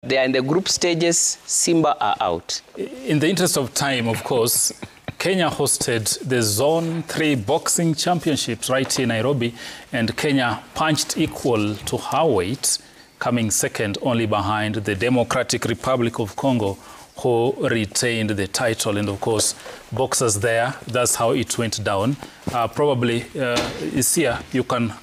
They are in the group stages. Simba are out. In the interest of time, of course, Kenya hosted the Zone 3 Boxing Championships right here in Nairobi, and Kenya punched equal to her weight, coming second only behind the Democratic Republic of Congo, who retained the title. And of course, boxers there, that's how it went down. Probably, Isia, you can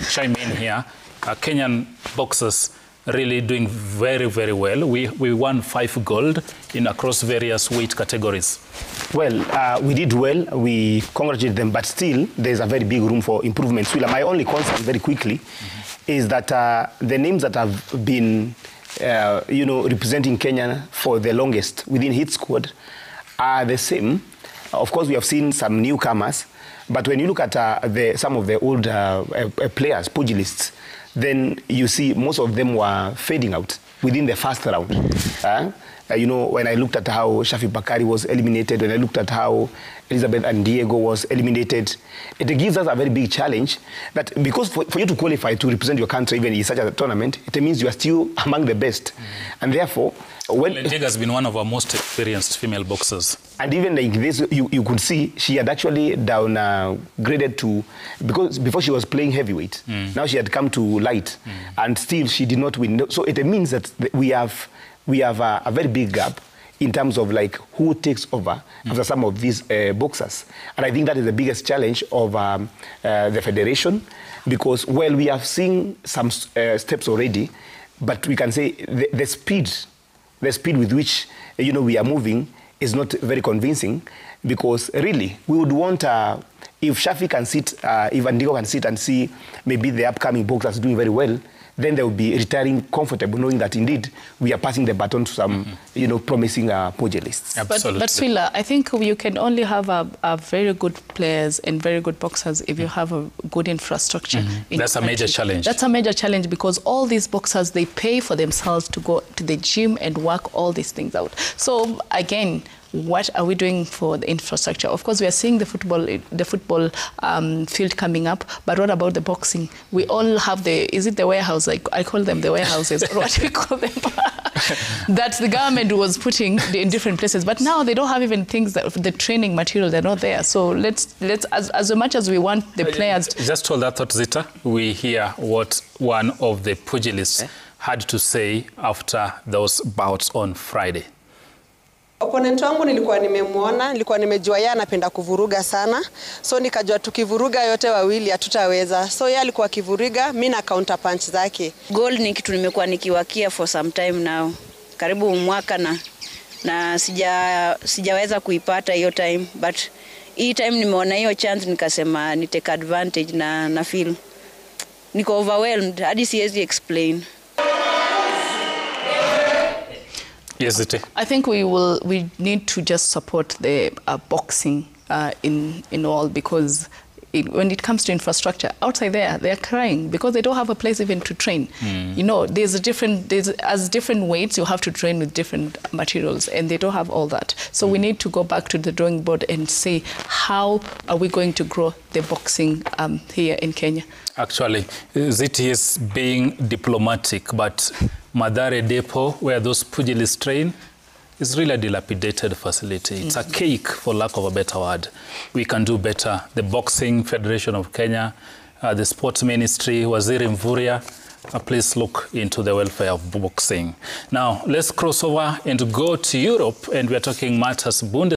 chime in here. Kenyan boxers really doing very, very well. We won 5 gold in across various weight categories. Well, we did well. We congratulate them, but still, there's a very big room for improvement. So my only concern, very quickly, is that the names that have been, representing Kenya for the longest within hit squad are the same. Of course, we have seen some newcomers, but when you look at some of the old players, pugilists, then you see most of them were fading out within the first round. When I looked at how Shafi Bakari was eliminated, when I looked at how Elizabeth and Diego was eliminated, it gives us a very big challenge that because for you to qualify to represent your country even in such a tournament, it means you are still among the best. And therefore, Diego has been one of our most experienced female boxers. And even like this, you could see she had actually downgraded to, because before she was playing heavyweight, now she had come to light, and still she did not win. So it means that we have a very big gap in terms of like who takes over after some of these boxers. And I think that is the biggest challenge of the federation, because while we have seen some steps already, but we can say the speed with which we are moving is not very convincing, because really we would want if Shafi can sit, if Andigo can sit and see maybe the upcoming boxers doing very well, then they will be retiring comfortable, knowing that indeed we are passing the baton to some, promising pugilists. Absolutely. But Swila, I think you can only have a very good players and very good boxers if you have a good infrastructure. That's a major challenge. That's a major challenge, because all these boxers, they pay for themselves to go to the gym and work all these things out. So again, what are we doing for the infrastructure? Of course, we are seeing the football field coming up, but what about the boxing? We all have is it the warehouse? Like I call them the warehouses, or what do we call them? That the government was putting in different places, but now they don't have even things that the training material, they're not there. So let's as much as we want the players. Just hold that thought, Zita. We hear what one of the pugilists had to say after those bouts on Friday. Opponent wangu nilikuwa nimemwona, nilikuwa nimejua yeye anapenda kuvuruga sana. So nikajua tukivuruga yote wawili hatutaweza. So yeye alikuwa akivuruga, mimi na counter punch zake. Goal ni kitu nimekuwa nikiwakia for some time now. Karibu mwaka na sijaweza kuipata hiyo time, but hii time nimeona hiyo chance nikasema ni take advantage na feel niko overwhelmed hadi siwezi explain. Yes, I think we need to just support the boxing in all, because when it comes to infrastructure outside there, they're crying because they don't have a place even to train. There's different weights, you have to train with different materials, and they don't have all that. So we need to go back to the drawing board and say, how are we going to grow the boxing here in Kenya? Actually, Ziti is being diplomatic, but Madare Depot, where those pugilists train, is really a dilapidated facility. It's a cake, for lack of a better word. We can do better. The Boxing Federation of Kenya, the Sports Ministry, Waziri Mvurya, please look into the welfare of boxing. Now, let's cross over and go to Europe, and we're talking matters Bundesliga.